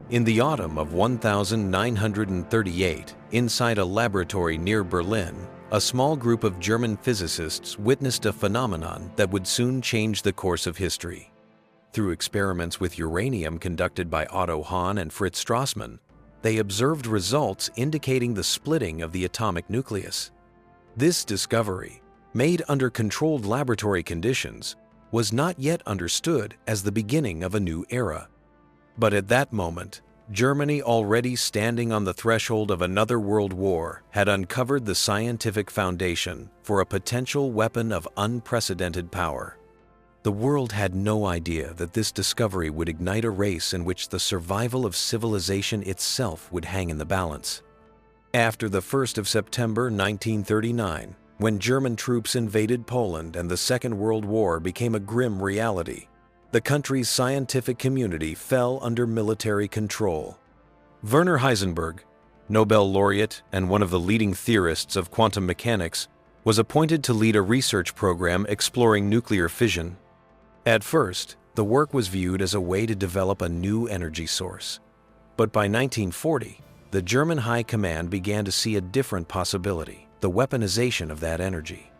In the autumn of 1938, inside a laboratory near Berlin, a small group of German physicists witnessed a phenomenon that would soon change the course of history. Through experiments with uranium conducted by Otto Hahn and Fritz Strassmann, they observed results indicating the splitting of the atomic nucleus. This discovery, made under controlled laboratory conditions, was not yet understood as the beginning of a new era. But at that moment, Germany, already standing on the threshold of another world war, had uncovered the scientific foundation for a potential weapon of unprecedented power. The world had no idea that this discovery would ignite a race in which the survival of civilization itself would hang in the balance. After the 1st of September 1939, when German troops invaded Poland and the Second World War became a grim reality, the country's scientific community fell under military control. Werner Heisenberg, Nobel laureate and one of the leading theorists of quantum mechanics, was appointed to lead a research program exploring nuclear fission. At first, the work was viewed as a way to develop a new energy source. But by 1940, the German High Command began to see a different possibility: the weaponization of that energy.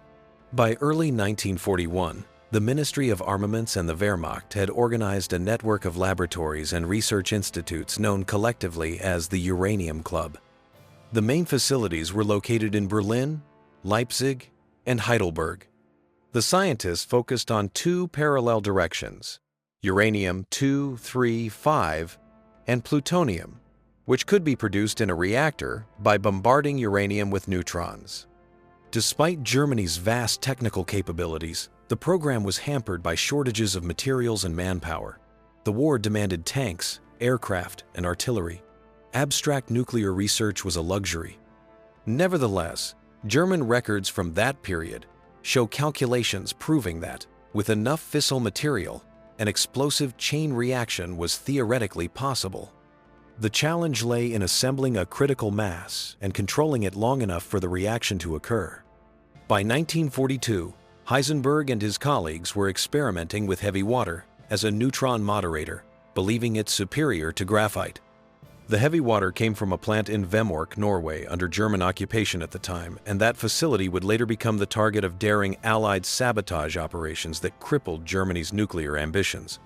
By early 1941, the Ministry of Armaments and the Wehrmacht had organized a network of laboratories and research institutes known collectively as the Uranium Club. The main facilities were located in Berlin, Leipzig, and Heidelberg. The scientists focused on two parallel directions: uranium-235 and plutonium, which could be produced in a reactor by bombarding uranium with neutrons. Despite Germany's vast technical capabilities, the program was hampered by shortages of materials and manpower. The war demanded tanks, aircraft, and artillery. Abstract nuclear research was a luxury. Nevertheless, German records from that period show calculations proving that, with enough fissile material, an explosive chain reaction was theoretically possible. The challenge lay in assembling a critical mass and controlling it long enough for the reaction to occur. By 1942, Heisenberg and his colleagues were experimenting with heavy water as a neutron moderator, believing it superior to graphite. The heavy water came from a plant in Vemork, Norway, under German occupation at the time, and that facility would later become the target of daring Allied sabotage operations that crippled Germany's nuclear ambitions.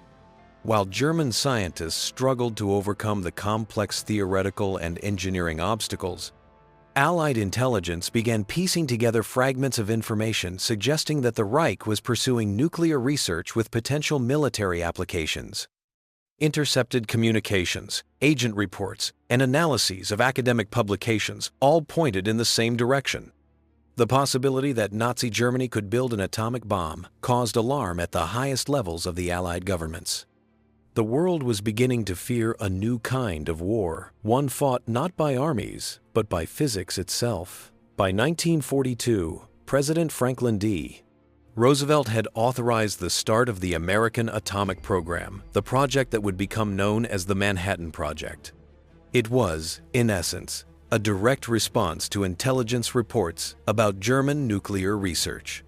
While German scientists struggled to overcome the complex theoretical and engineering obstacles, Allied intelligence began piecing together fragments of information suggesting that the Reich was pursuing nuclear research with potential military applications. Intercepted communications, agent reports, and analyses of academic publications all pointed in the same direction. The possibility that Nazi Germany could build an atomic bomb caused alarm at the highest levels of the Allied governments. The world was beginning to fear a new kind of war, one fought not by armies, but by physics itself. By 1942, President Franklin D. Roosevelt had authorized the start of the American atomic program, the project that would become known as the Manhattan Project. It was, in essence, a direct response to intelligence reports about German nuclear research.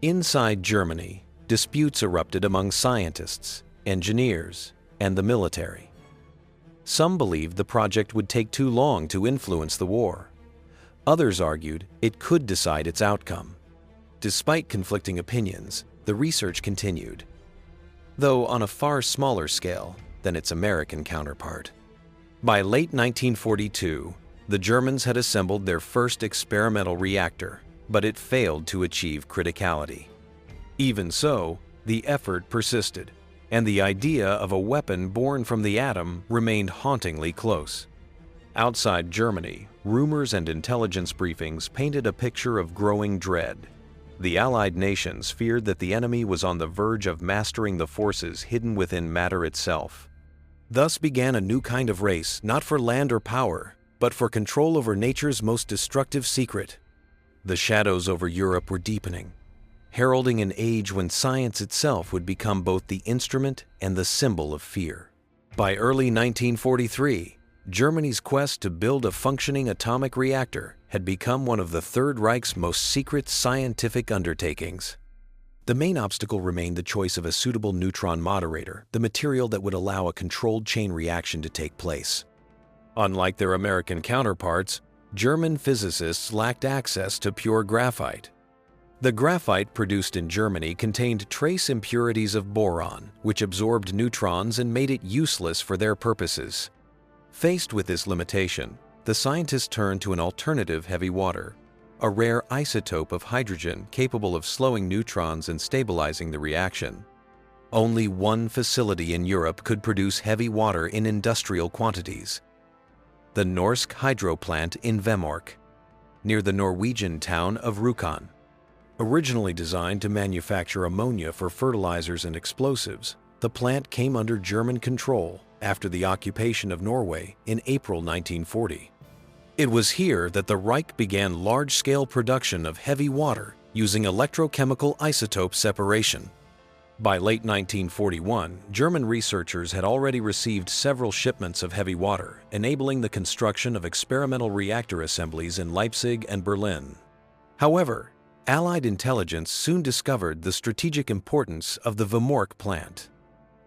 Inside Germany, disputes erupted among scientists, engineers, and the military. Some believed the project would take too long to influence the war. Others argued it could decide its outcome. Despite conflicting opinions, the research continued, though on a far smaller scale than its American counterpart. By late 1942, the Germans had assembled their first experimental reactor, but it failed to achieve criticality. Even so, the effort persisted, and the idea of a weapon born from the atom remained hauntingly close. Outside Germany, rumors and intelligence briefings painted a picture of growing dread. The Allied nations feared that the enemy was on the verge of mastering the forces hidden within matter itself. Thus began a new kind of race, not for land or power, but for control over nature's most destructive secret. The shadows over Europe were deepening, heralding an age when science itself would become both the instrument and the symbol of fear. By early 1943, Germany's quest to build a functioning atomic reactor had become one of the Third Reich's most secret scientific undertakings. The main obstacle remained the choice of a suitable neutron moderator, the material that would allow a controlled chain reaction to take place. Unlike their American counterparts, German physicists lacked access to pure graphite. The graphite produced in Germany contained trace impurities of boron, which absorbed neutrons and made it useless for their purposes. Faced with this limitation, the scientists turned to an alternative heavy water, a rare isotope of hydrogen capable of slowing neutrons and stabilizing the reaction. Only one facility in Europe could produce heavy water in industrial quantities: the Norsk hydro plant in Vemork, near the Norwegian town of Rjukan. Originally designed to manufacture ammonia for fertilizers and explosives, the plant came under German control after the occupation of Norway in April 1940. It was here that the Reich began large-scale production of heavy water using electrochemical isotope separation. By late 1941, German researchers had already received several shipments of heavy water, enabling the construction of experimental reactor assemblies in Leipzig and Berlin. However, Allied intelligence soon discovered the strategic importance of the Vemork plant.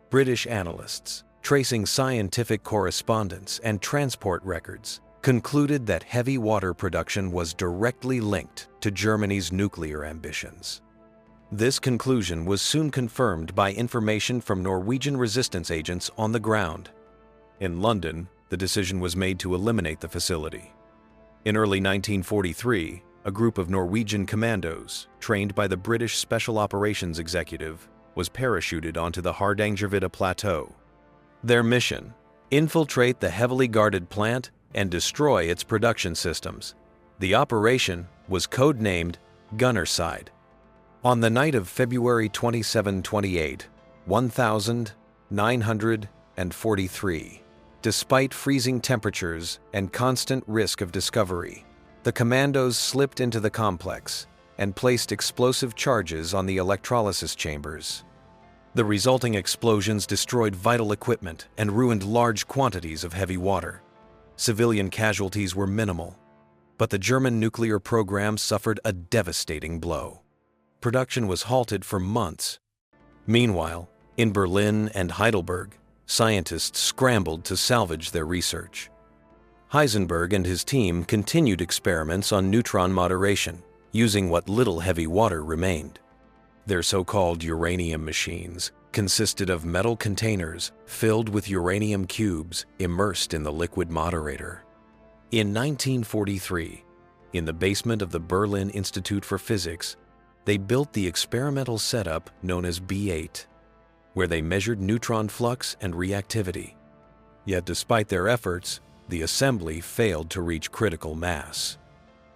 British analysts, tracing scientific correspondence and transport records, concluded that heavy water production was directly linked to Germany's nuclear ambitions. This conclusion was soon confirmed by information from Norwegian resistance agents on the ground. In London, the decision was made to eliminate the facility. In early 1943, a group of Norwegian commandos, trained by the British Special Operations Executive, was parachuted onto the Hardangervidda Plateau. Their mission: infiltrate the heavily guarded plant and destroy its production systems. The operation was codenamed Gunnerside. On the night of February 27-28, 1943, despite freezing temperatures and constant risk of discovery, the commandos slipped into the complex and placed explosive charges on the electrolysis chambers. The resulting explosions destroyed vital equipment and ruined large quantities of heavy water. Civilian casualties were minimal, but the German nuclear program suffered a devastating blow. Production was halted for months. Meanwhile, in Berlin and Heidelberg, scientists scrambled to salvage their research. Heisenberg and his team continued experiments on neutron moderation, using what little heavy water remained. Their so-called uranium machines consisted of metal containers filled with uranium cubes immersed in the liquid moderator. In 1943, in the basement of the Berlin Institute for Physics, they built the experimental setup known as B8, where they measured neutron flux and reactivity. Yet despite their efforts, the assembly failed to reach critical mass.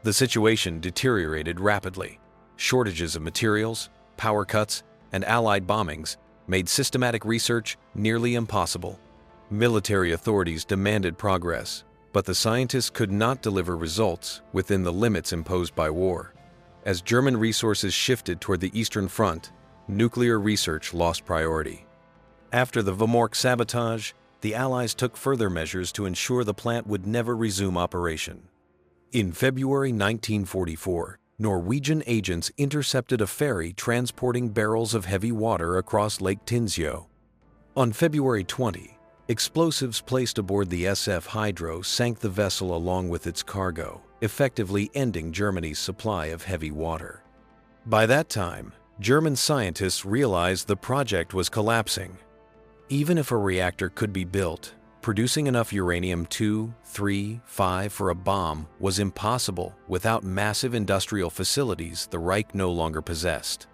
The situation deteriorated rapidly. Shortages of materials, power cuts, and Allied bombings made systematic research nearly impossible. Military authorities demanded progress, but the scientists could not deliver results within the limits imposed by war. As German resources shifted toward the Eastern Front, nuclear research lost priority. After the Vemork sabotage, the Allies took further measures to ensure the plant would never resume operation. In February 1944, Norwegian agents intercepted a ferry transporting barrels of heavy water across Lake Tinsjø. On February 20, explosives placed aboard the SF Hydro sank the vessel along with its cargo, effectively ending Germany's supply of heavy water. By that time, German scientists realized the project was collapsing. Even if a reactor could be built, producing enough uranium-2, 3, 5 for a bomb was impossible without massive industrial facilities the Reich no longer possessed.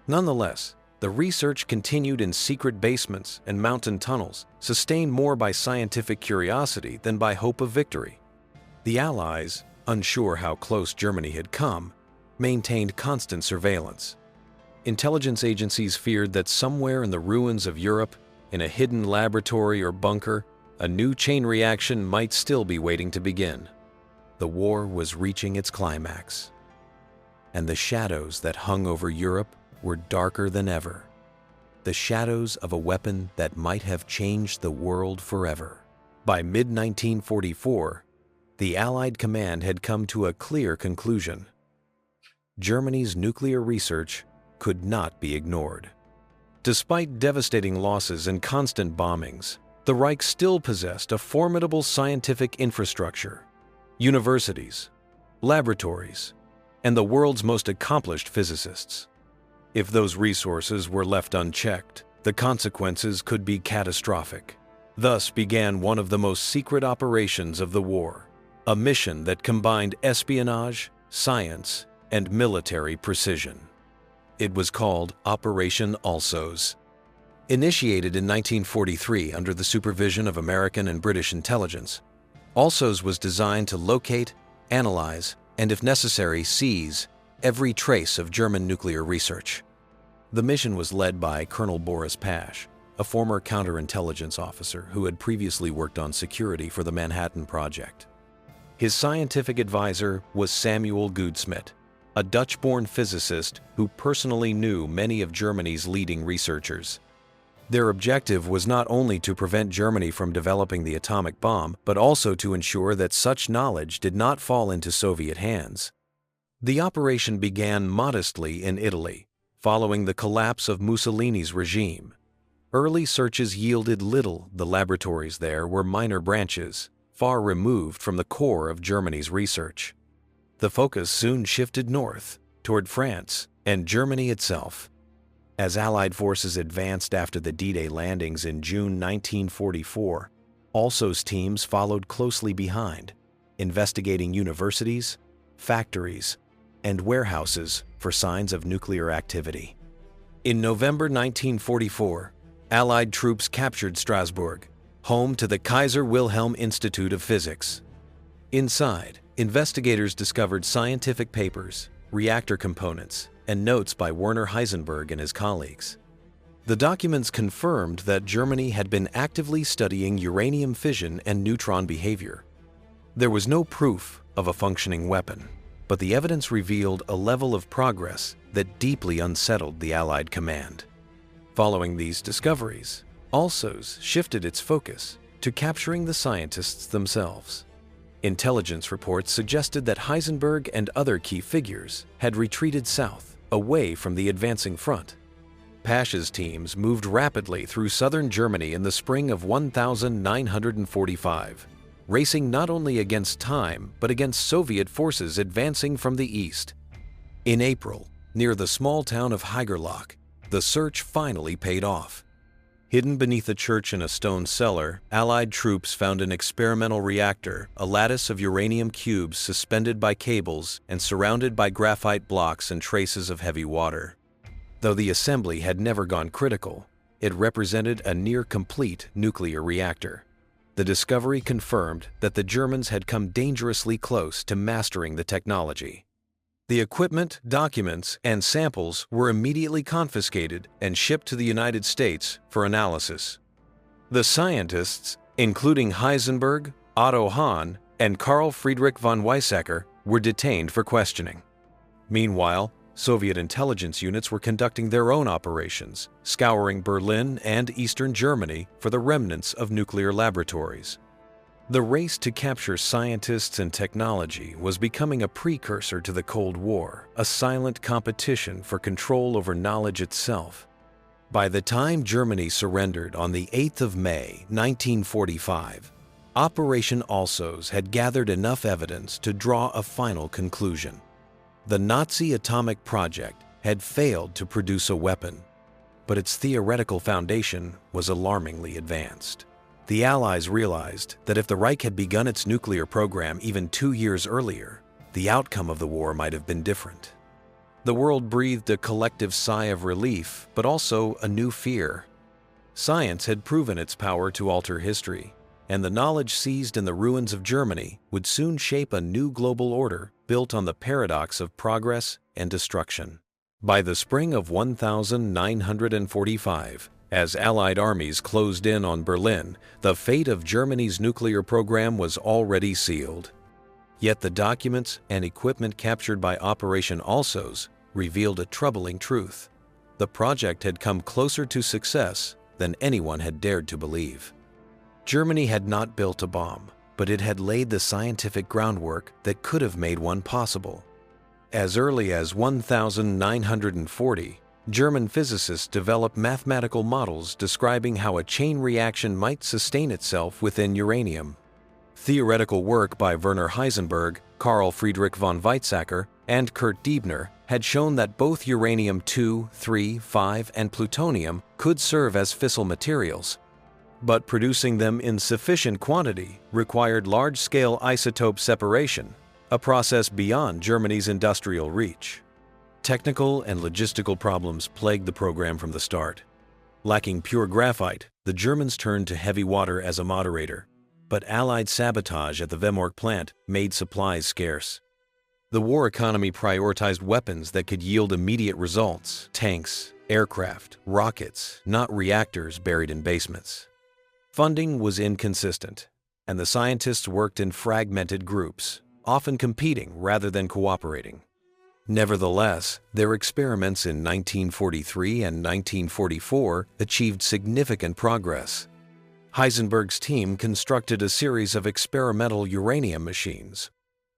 Nonetheless, the research continued in secret basements and mountain tunnels, sustained more by scientific curiosity than by hope of victory. The Allies, unsure how close Germany had come, maintained constant surveillance. Intelligence agencies feared that somewhere in the ruins of Europe, in a hidden laboratory or bunker, a new chain reaction might still be waiting to begin. The war was reaching its climax, and the shadows that hung over Europe were darker than ever. The shadows of a weapon that might have changed the world forever. By mid-1944, the Allied command had come to a clear conclusion. Germany's nuclear research could not be ignored. Despite devastating losses and constant bombings, the Reich still possessed a formidable scientific infrastructure, universities, laboratories, and the world's most accomplished physicists. If those resources were left unchecked, the consequences could be catastrophic. Thus began one of the most secret operations of the war, a mission that combined espionage, science, and military precision. It was called Operation Alsos. Initiated in 1943 under the supervision of American and British intelligence, Alsos was designed to locate, analyze, and if necessary, seize every trace of German nuclear research. The mission was led by Colonel Boris Pash, a former counterintelligence officer who had previously worked on security for the Manhattan Project. His scientific advisor was Samuel Goudsmit, a Dutch-born physicist who personally knew many of Germany's leading researchers. Their objective was not only to prevent Germany from developing the atomic bomb, but also to ensure that such knowledge did not fall into Soviet hands. The operation began modestly in Italy, following the collapse of Mussolini's regime. Early searches yielded little. The laboratories there were minor branches, far removed from the core of Germany's research. The focus soon shifted north, toward France and Germany itself. As Allied forces advanced after the D-Day landings in June 1944, Alsos teams followed closely behind, investigating universities, factories, and warehouses for signs of nuclear activity. In November 1944, Allied troops captured Strasbourg, home to the Kaiser Wilhelm Institute of Physics. Inside, investigators discovered scientific papers, reactor components, and notes by Werner Heisenberg and his colleagues. The documents confirmed that Germany had been actively studying uranium fission and neutron behavior. There was no proof of a functioning weapon, but the evidence revealed a level of progress that deeply unsettled the Allied command. Following these discoveries, Alsos shifted its focus to capturing the scientists themselves. Intelligence reports suggested that Heisenberg and other key figures had retreated south, away from the advancing front. Pash's teams moved rapidly through southern Germany in the spring of 1945, racing not only against time but against Soviet forces advancing from the east. In April, near the small town of Haigerloch, the search finally paid off. Hidden beneath a church in a stone cellar, Allied troops found an experimental reactor, a lattice of uranium cubes suspended by cables and surrounded by graphite blocks and traces of heavy water. Though the assembly had never gone critical, it represented a near-complete nuclear reactor. The discovery confirmed that the Germans had come dangerously close to mastering the technology. The equipment, documents, and samples were immediately confiscated and shipped to the United States for analysis. The scientists, including Heisenberg, Otto Hahn, and Carl Friedrich von Weizsäcker, were detained for questioning. Meanwhile, Soviet intelligence units were conducting their own operations, scouring Berlin and eastern Germany for the remnants of nuclear laboratories. The race to capture scientists and technology was becoming a precursor to the Cold War, a silent competition for control over knowledge itself. By the time Germany surrendered on the 8th of May, 1945, Operation Alsos had gathered enough evidence to draw a final conclusion. The Nazi atomic project had failed to produce a weapon, but its theoretical foundation was alarmingly advanced. The Allies realized that if the Reich had begun its nuclear program even 2 years earlier, the outcome of the war might have been different. The world breathed a collective sigh of relief, but also a new fear. Science had proven its power to alter history, and the knowledge seized in the ruins of Germany would soon shape a new global order built on the paradox of progress and destruction. By the spring of 1945, as Allied armies closed in on Berlin, the fate of Germany's nuclear program was already sealed. Yet the documents and equipment captured by Operation Alsos revealed a troubling truth. The project had come closer to success than anyone had dared to believe. Germany had not built a bomb, but it had laid the scientific groundwork that could have made one possible. As early as 1940, German physicists developed mathematical models describing how a chain reaction might sustain itself within uranium. Theoretical work by Werner Heisenberg, Carl Friedrich von Weizsäcker, and Kurt Diebner had shown that both uranium-2, 3, 5, and plutonium could serve as fissile materials. But producing them in sufficient quantity required large-scale isotope separation, a process beyond Germany's industrial reach. Technical and logistical problems plagued the program from the start. Lacking pure graphite, the Germans turned to heavy water as a moderator, but Allied sabotage at the Vemork plant made supplies scarce. The war economy prioritized weapons that could yield immediate results: tanks, aircraft, rockets, not reactors buried in basements. Funding was inconsistent, and the scientists worked in fragmented groups, often competing rather than cooperating. Nevertheless, their experiments in 1943 and 1944 achieved significant progress. Heisenberg's team constructed a series of experimental uranium machines,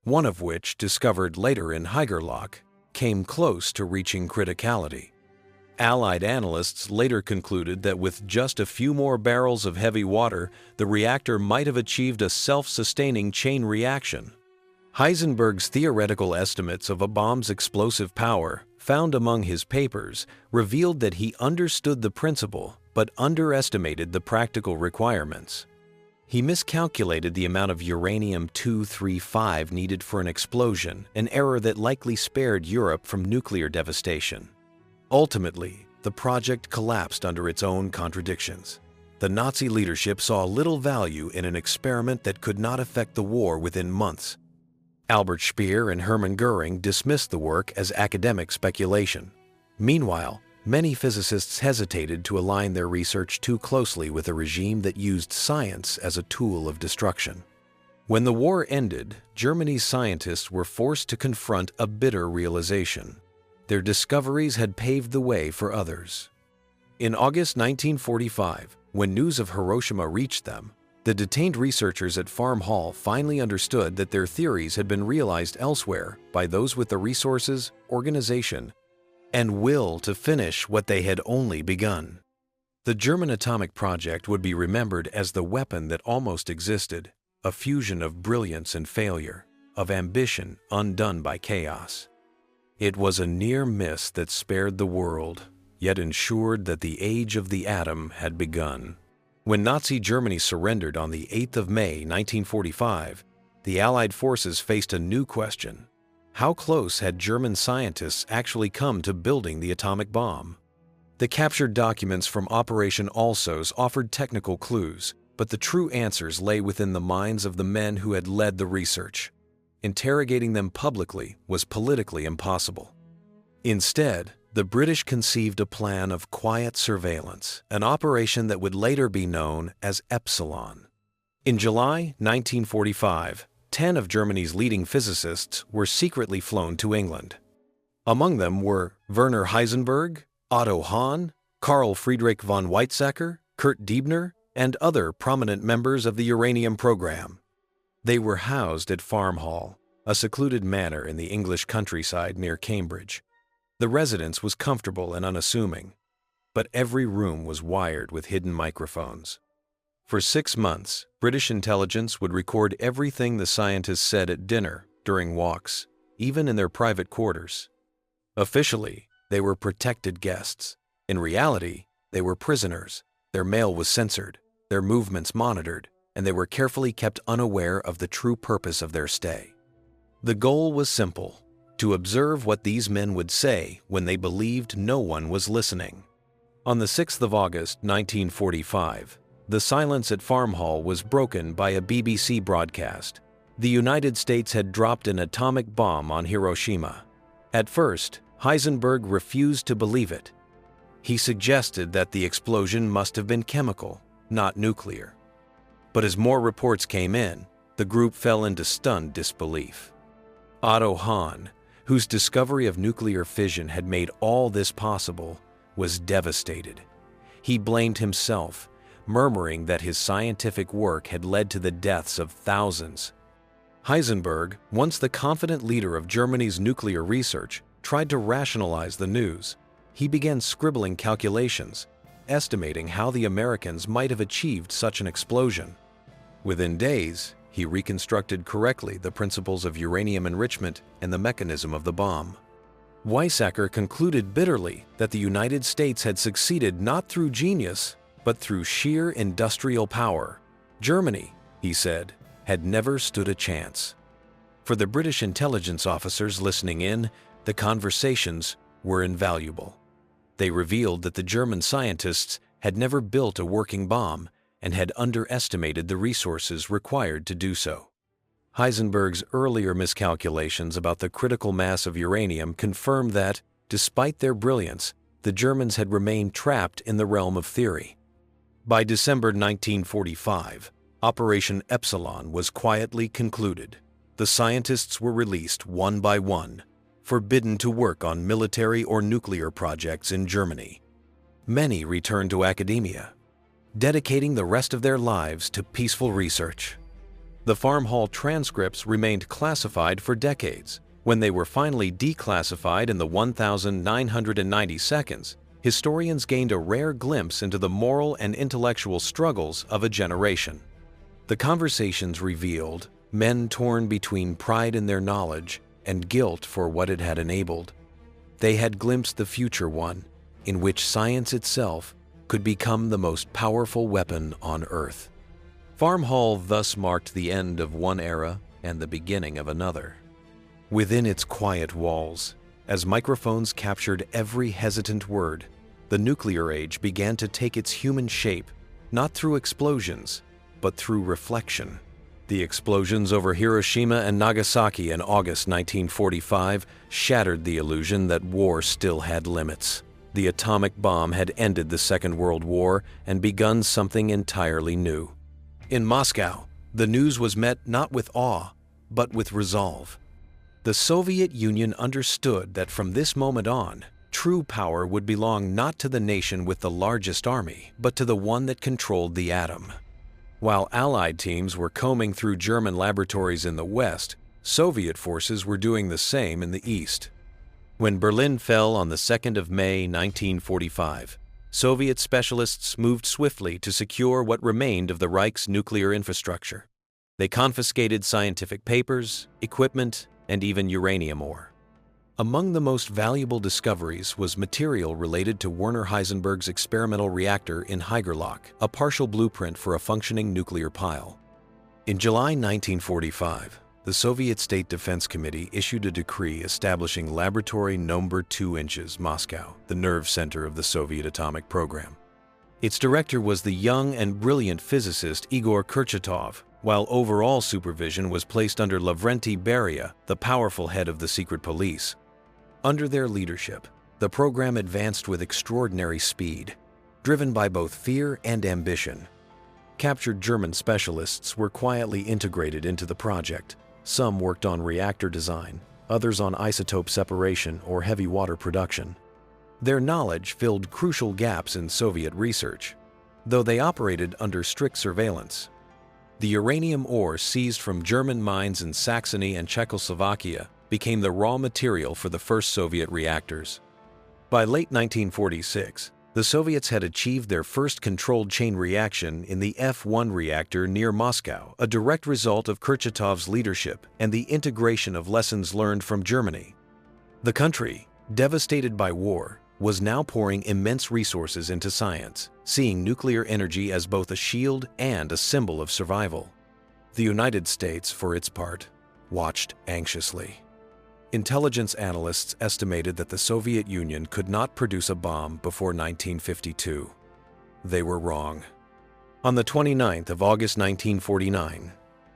one of which, discovered later in Haigerloch, came close to reaching criticality. Allied analysts later concluded that with just a few more barrels of heavy water, the reactor might have achieved a self-sustaining chain reaction. Heisenberg's theoretical estimates of a bomb's explosive power, found among his papers, revealed that he understood the principle but underestimated the practical requirements. He miscalculated the amount of uranium-235 needed for an explosion, an error that likely spared Europe from nuclear devastation. Ultimately, the project collapsed under its own contradictions. The Nazi leadership saw little value in an experiment that could not affect the war within months. Albert Speer and Hermann Göring dismissed the work as academic speculation. Meanwhile, many physicists hesitated to align their research too closely with a regime that used science as a tool of destruction. When the war ended, Germany's scientists were forced to confront a bitter realization. Their discoveries had paved the way for others. In August 1945, when news of Hiroshima reached them, the detained researchers at Farm Hall finally understood that their theories had been realized elsewhere by those with the resources, organization, and will to finish what they had only begun. The German atomic project would be remembered as the weapon that almost existed, a fusion of brilliance and failure, of ambition undone by chaos. It was a near miss that spared the world, yet ensured that the age of the atom had begun. When Nazi Germany surrendered on the 8th of May 1945, the Allied forces faced a new question. How close had German scientists actually come to building the atomic bomb? The captured documents from Operation Alsos offered technical clues, but the true answers lay within the minds of the men who had led the research. Interrogating them publicly was politically impossible. Instead, the British conceived a plan of quiet surveillance, an operation that would later be known as Epsilon. In July 1945, 10 of Germany's leading physicists were secretly flown to England. Among them were Werner Heisenberg, Otto Hahn, Carl Friedrich von Weizsäcker, Kurt Diebner, and other prominent members of the uranium program. They were housed at Farm Hall, a secluded manor in the English countryside near Cambridge. The residence was comfortable and unassuming, but every room was wired with hidden microphones. For 6 months, British intelligence would record everything the scientists said at dinner, during walks, even in their private quarters. Officially, they were protected guests. In reality, they were prisoners. Their mail was censored, their movements monitored, and they were carefully kept unaware of the true purpose of their stay. The goal was simple: to observe what these men would say when they believed no one was listening. On the 6th of August 1945, the silence at Farm Hall was broken by a BBC broadcast. The United States had dropped an atomic bomb on Hiroshima. At first, Heisenberg refused to believe it. He suggested that the explosion must have been chemical, not nuclear. But as more reports came in, the group fell into stunned disbelief. Otto Hahn, whose discovery of nuclear fission had made all this possible, was devastated. He blamed himself, murmuring that his scientific work had led to the deaths of thousands. Heisenberg, once the confident leader of Germany's nuclear research, tried to rationalize the news. he began scribbling calculations, estimating how the Americans might have achieved such an explosion. Within days, he reconstructed correctly the principles of uranium enrichment and the mechanism of the bomb. Weizsäcker concluded bitterly that the United States had succeeded not through genius, but through sheer industrial power. Germany, he said, had never stood a chance. For the British intelligence officers listening in, the conversations were invaluable. They revealed that the German scientists had never built a working bomb and had underestimated the resources required to do so. Heisenberg's earlier miscalculations about the critical mass of uranium confirmed that, despite their brilliance, the Germans had remained trapped in the realm of theory. By December 1945, Operation Epsilon was quietly concluded. The scientists were released one by one, forbidden to work on military or nuclear projects in Germany. Many returned to academia, dedicating the rest of their lives to peaceful research. The farm hall transcripts remained classified for decades. When they were finally declassified in the 1990 seconds, historians gained a rare glimpse into the moral and intellectual struggles of a generation. The conversations revealed men torn between pride in their knowledge and guilt for what it had enabled. They had glimpsed the future one, in which science itself could become the most powerful weapon on Earth. Farm Hall thus marked the end of one era and the beginning of another. Within its quiet walls, as microphones captured every hesitant word, the nuclear age began to take its human shape, not through explosions, but through reflection. The explosions over Hiroshima and Nagasaki in August 1945 shattered the illusion that war still had limits. The atomic bomb had ended the Second World War and begun something entirely new. In Moscow, the news was met not with awe, but with resolve. The Soviet Union understood that from this moment on, true power would belong not to the nation with the largest army, but to the one that controlled the atom. While Allied teams were combing through German laboratories in the West, Soviet forces were doing the same in the East. When Berlin fell on the 2nd of May 1945, Soviet specialists moved swiftly to secure what remained of the Reich's nuclear infrastructure. They confiscated scientific papers, equipment, and even uranium ore. Among the most valuable discoveries was material related to Werner Heisenberg's experimental reactor in Haigerloch, a partial blueprint for a functioning nuclear pile. In July 1945, the Soviet State Defense Committee issued a decree establishing Laboratory Number 2 Inches, Moscow, the nerve center of the Soviet atomic program. Its director was the young and brilliant physicist Igor Kurchatov, while overall supervision was placed under Lavrenti Beria, the powerful head of the secret police. Under their leadership, the program advanced with extraordinary speed, driven by both fear and ambition. Captured German specialists were quietly integrated into the project. Some worked on reactor design, others on isotope separation or heavy water production. Their knowledge filled crucial gaps in Soviet research, though they operated under strict surveillance. The uranium ore seized from German mines in Saxony and Czechoslovakia became the raw material for the first Soviet reactors. By late 1946, the Soviets had achieved their first controlled chain reaction in the F1 reactor near Moscow, a direct result of Kurchatov's leadership and the integration of lessons learned from Germany. The country, devastated by war, was now pouring immense resources into science, seeing nuclear energy as both a shield and a symbol of survival. The United States, for its part, watched anxiously. Intelligence analysts estimated that the Soviet Union could not produce a bomb before 1952. They were wrong. On the 29th of August 1949,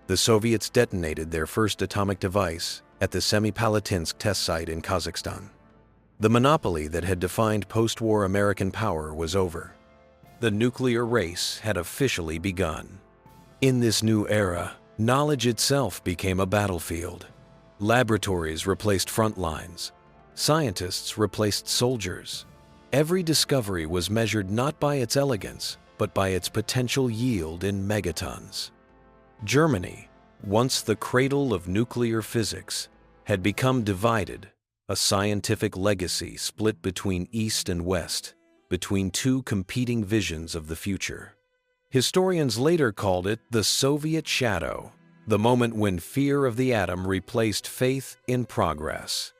the Soviets detonated their first atomic device at the Semipalatinsk test site in Kazakhstan. The monopoly that had defined post-war American power was over. The nuclear race had officially begun. In this new era, knowledge itself became a battlefield. Laboratories replaced front lines. Scientists replaced soldiers. Every discovery was measured not by its elegance, but by its potential yield in megatons. Germany, once the cradle of nuclear physics, had become divided, a scientific legacy split between East and West, between two competing visions of the future. Historians later called it the Soviet shadow, the moment when fear of the atom replaced faith in progress.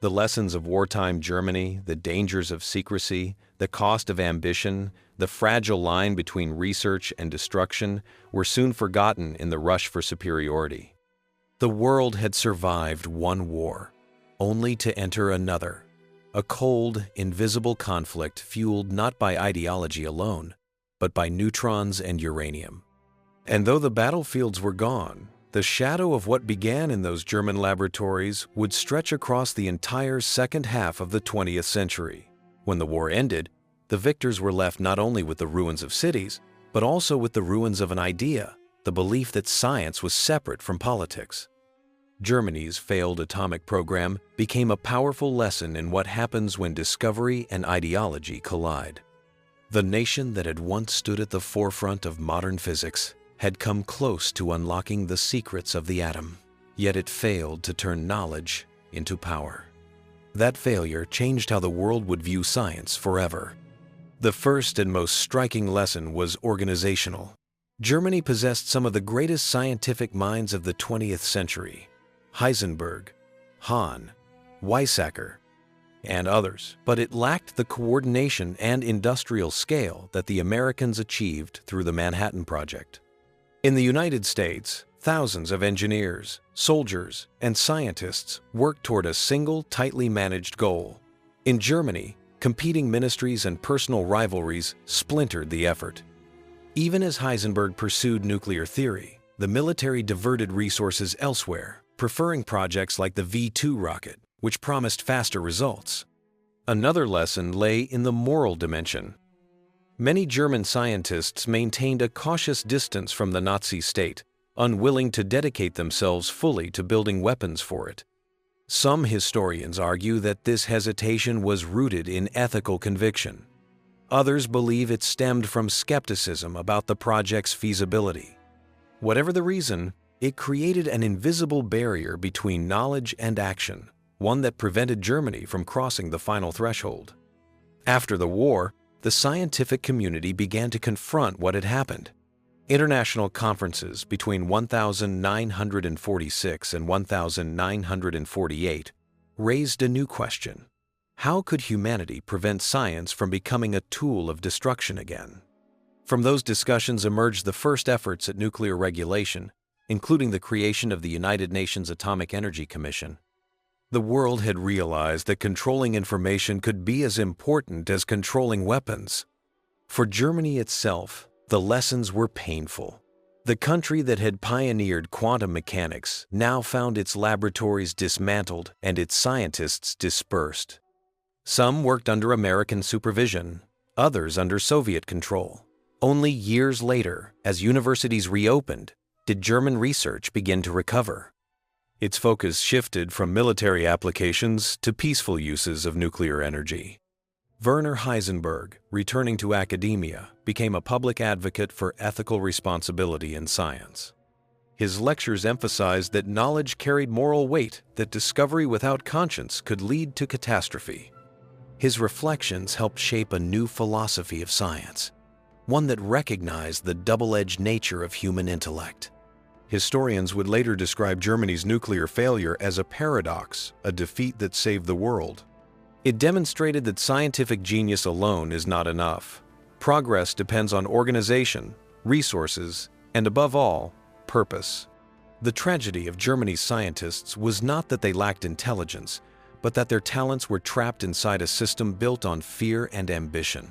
The lessons of wartime Germany, the dangers of secrecy, the cost of ambition, the fragile line between research and destruction were soon forgotten in the rush for superiority. The world had survived one war, only to enter another, a cold, invisible conflict fueled not by ideology alone, but by neutrons and uranium. And though the battlefields were gone, the shadow of what began in those German laboratories would stretch across the entire second half of the 20th century. When the war ended, the victors were left not only with the ruins of cities, but also with the ruins of an idea, the belief that science was separate from politics. Germany's failed atomic program became a powerful lesson in what happens when discovery and ideology collide. The nation that had once stood at the forefront of modern physics had come close to unlocking the secrets of the atom, yet it failed to turn knowledge into power. That failure changed how the world would view science forever. The first and most striking lesson was organizational. Germany possessed some of the greatest scientific minds of the 20th century: Heisenberg, Hahn, Weizsäcker, and others, but it lacked the coordination and industrial scale that the Americans achieved through the Manhattan Project. In the United States, thousands of engineers, soldiers, and scientists worked toward a single, tightly managed goal. In Germany, competing ministries and personal rivalries splintered the effort. Even as Heisenberg pursued nuclear theory, the military diverted resources elsewhere, preferring projects like the V-2 rocket, which promised faster results. Another lesson lay in the moral dimension. Many German scientists maintained a cautious distance from the Nazi state, unwilling to dedicate themselves fully to building weapons for it. Some historians argue that this hesitation was rooted in ethical conviction. Others believe it stemmed from skepticism about the project's feasibility. Whatever the reason, it created an invisible barrier between knowledge and action, one that prevented Germany from crossing the final threshold. After the war, the scientific community began to confront what had happened. International conferences between 1946 and 1948 raised a new question. How could humanity prevent science from becoming a tool of destruction again? From those discussions emerged the first efforts at nuclear regulation, including the creation of the United Nations Atomic Energy Commission. The world had realized that controlling information could be as important as controlling weapons. For Germany itself, the lessons were painful. The country that had pioneered quantum mechanics now found its laboratories dismantled and its scientists dispersed. Some worked under American supervision, others under Soviet control. Only years later, as universities reopened, did German research begin to recover. Its focus shifted from military applications to peaceful uses of nuclear energy. Werner Heisenberg, returning to academia, became a public advocate for ethical responsibility in science. His lectures emphasized that knowledge carried moral weight, that discovery without conscience could lead to catastrophe. His reflections helped shape a new philosophy of science, one that recognized the double-edged nature of human intellect. Historians would later describe Germany's nuclear failure as a paradox, a defeat that saved the world. It demonstrated that scientific genius alone is not enough. Progress depends on organization, resources, and above all, purpose. The tragedy of Germany's scientists was not that they lacked intelligence, but that their talents were trapped inside a system built on fear and ambition.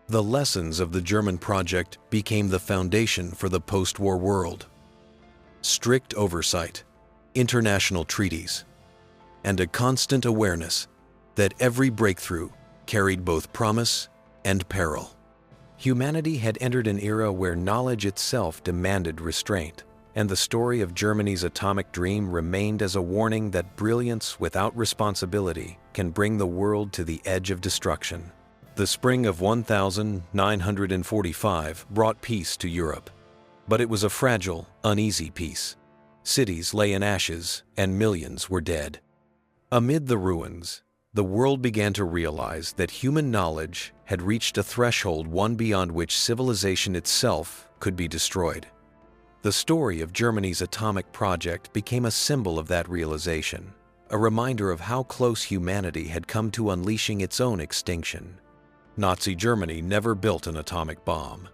The lessons of the German project became the foundation for the post-war world. Strict oversight, international treaties, and a constant awareness that every breakthrough carried both promise and peril. Humanity had entered an era where knowledge itself demanded restraint, and the story of Germany's atomic dream remained as a warning that brilliance without responsibility can bring the world to the edge of destruction. The spring of 1945 brought peace to Europe. But it was a fragile, uneasy peace. Cities lay in ashes, and millions were dead. Amid the ruins, the world began to realize that human knowledge had reached a threshold one beyond which civilization itself could be destroyed. The story of Germany's atomic project became a symbol of that realization, a reminder of how close humanity had come to unleashing its own extinction. Nazi Germany never built an atomic bomb,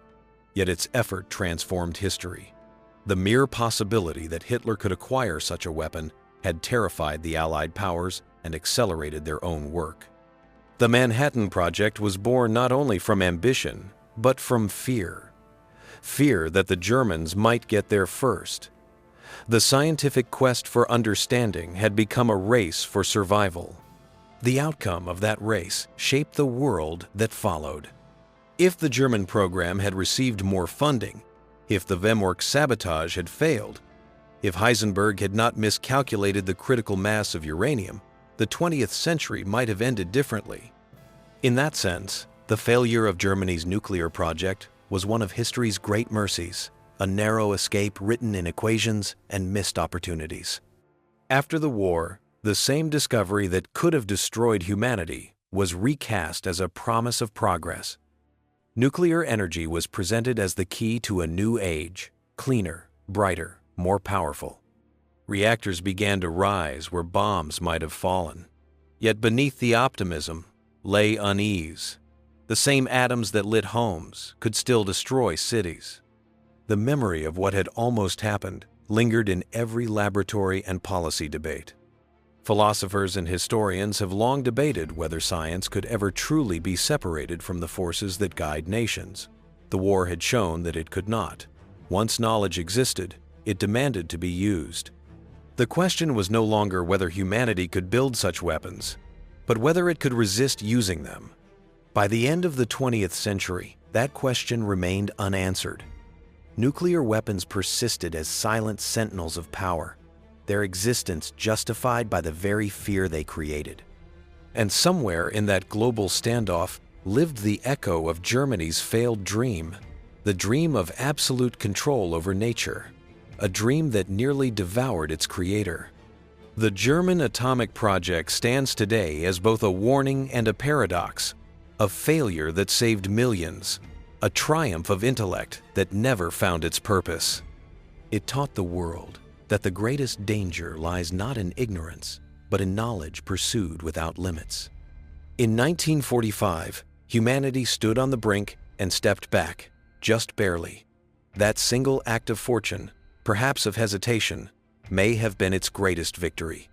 yet its effort transformed history. The mere possibility that Hitler could acquire such a weapon had terrified the Allied powers and accelerated their own work. The Manhattan Project was born not only from ambition, but from fear. Fear that the Germans might get there first. The scientific quest for understanding had become a race for survival. The outcome of that race shaped the world that followed. If the German program had received more funding, if the Wehrmacht sabotage had failed, if Heisenberg had not miscalculated the critical mass of uranium, the 20th century might have ended differently. In that sense, the failure of Germany's nuclear project was one of history's great mercies, a narrow escape written in equations and missed opportunities. After the war, the same discovery that could have destroyed humanity was recast as a promise of progress. Nuclear energy was presented as the key to a new age, cleaner, brighter, more powerful. Reactors began to rise where bombs might have fallen. Yet beneath the optimism lay unease. The same atoms that lit homes could still destroy cities. The memory of what had almost happened lingered in every laboratory and policy debate. Philosophers and historians have long debated whether science could ever truly be separated from the forces that guide nations. The war had shown that it could not. Once knowledge existed, it demanded to be used. The question was no longer whether humanity could build such weapons, but whether it could resist using them. By the end of the 20th century, that question remained unanswered. Nuclear weapons persisted as silent sentinels of power, their existence justified by the very fear they created. And somewhere in that global standoff lived the echo of Germany's failed dream, the dream of absolute control over nature, a dream that nearly devoured its creator. The German atomic project stands today as both a warning and a paradox, a failure that saved millions, a triumph of intellect that never found its purpose. It taught the world that the greatest danger lies not in ignorance, but in knowledge pursued without limits. In 1945, humanity stood on the brink and stepped back, just barely. That single act of fortune, perhaps of hesitation, may have been its greatest victory.